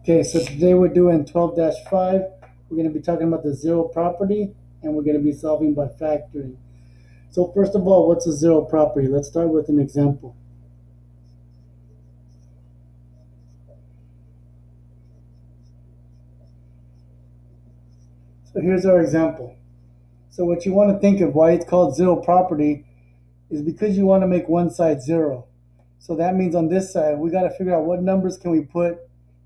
Okay, so today we're doing 12-5. We're going to be talking about the zero property, and we're going to be solving by factoring. So first of all, what's a zero property? Let's start with an example. So here's our example. So what you want to think of why it's called zero property is because you want to make one side zero. So that means on this side, we got to figure out what numbers can we put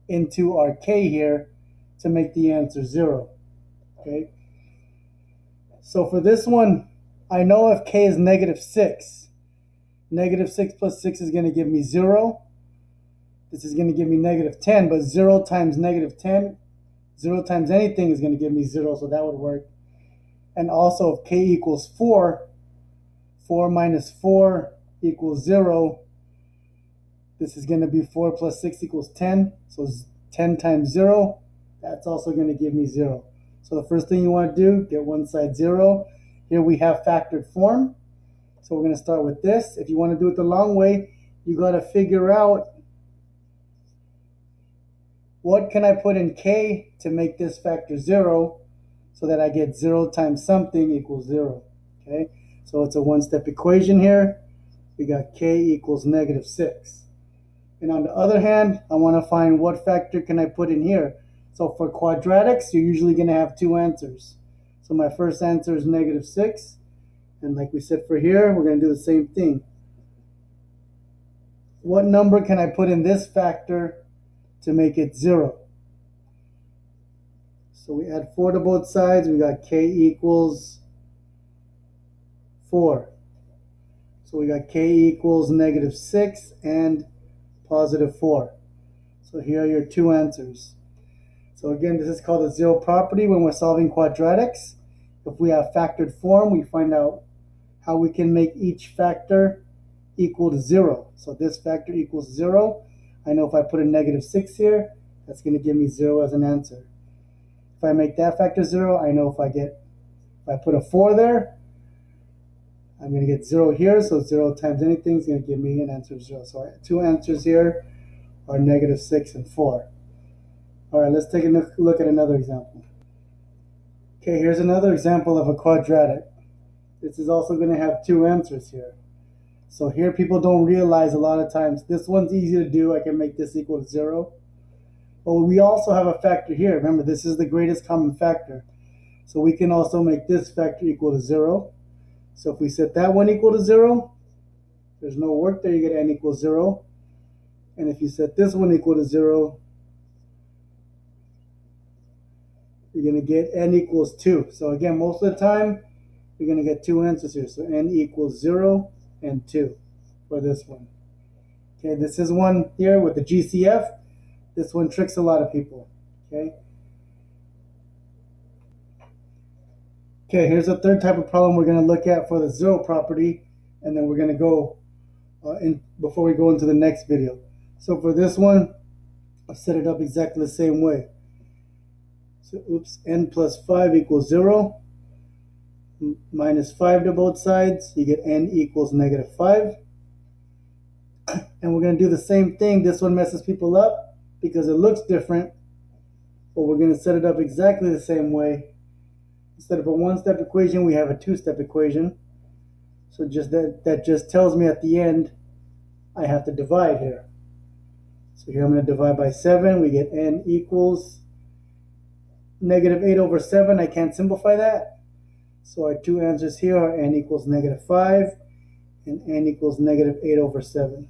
into our k here to make the answer zero. Okay. So for this one, I know if k is -6, -6 plus 6 is going to give me 0. This is going to give me -10, but 0 times -10, 0 times anything is going to give me 0, so that would work. And also if k equals 4, 4 minus 4 equals 0. This is going to be 4 plus 6 equals 10, so 10 times 0, that's also going to give me 0. So the first thing you want to do, get one side 0. Here we have factored form. So we're going to start with this. If you want to do it the long way, you got to figure out what can I put in k to make this factor 0 so that I get 0 times something equals 0. Okay, so it's a one-step equation here. We got k equals -6. And on the other hand, I want to find what factor can I put in here. So for quadratics, you're usually going to have two answers. So my first answer is -6. And like we said for here, we're going to do the same thing. What number can I put in this factor to make it 0? So we add 4 to both sides. We got k equals 4. So we got k equals -6 and +4. So here are your two answers. So again, this is called a zero property when we're solving quadratics. If we have factored form, we find out how we can make each factor equal to 0. So this factor equals 0. I know if I put a -6 here, that's going to give me 0 as an answer. If I make that factor 0, I know if I put a 4 there, I'm going to get 0 here. So 0 times anything is going to give me an answer 0. So two answers here are -6 and 4. All right, let's take a look at another example. Okay, here's another example of a quadratic. This is also going to have two answers here. So here people don't realize a lot of times, this one's easy to do. I can make this equal to 0. But we also have a factor here. Remember, this is the greatest common factor. So we can also make this factor equal to 0. So if we set that one equal to 0, there's no work there. You get n equals 0. And if you set this one equal to 0, you're going to get n equals 2. So again, most of the time, you're going to get two answers here. So n equals 0 and 2 for this one. Okay, this is one here with the GCF. This one tricks a lot of people. Okay. Okay, here's a third type of problem we're going to look at for the zero property, and then we're going to go before we go into the next video. So for this one, I'll set it up exactly the same way. So n plus 5 equals 0. Minus 5 to both sides, you get n equals -5. And we're going to do the same thing. This one messes people up because it looks different, but we're going to set it up exactly the same way. Instead of a one-step equation, we have a two-step equation. So just that just tells me at the end I have to divide here. So here I'm going to divide by 7. We get n equals -8 over 7. I can't simplify that. So our two answers here are n equals -5 and n equals -8 over 7.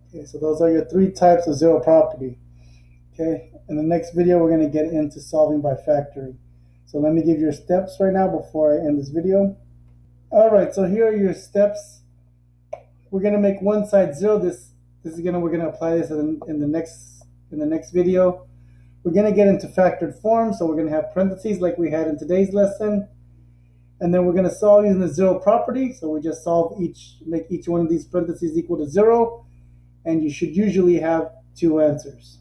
Okay, so those are your three types of zero property. Okay, in the next video, we're going to get into solving by factoring. So let me give you your steps right now before I end this video. All right, so here are your steps. We're going to make one side 0. We're going to apply this in the next video. We're going to get into factored form, so we're going to have parentheses like we had in today's lesson. And then we're going to solve using the zero property. So we just make each one of these parentheses equal to 0. And you should usually have two answers.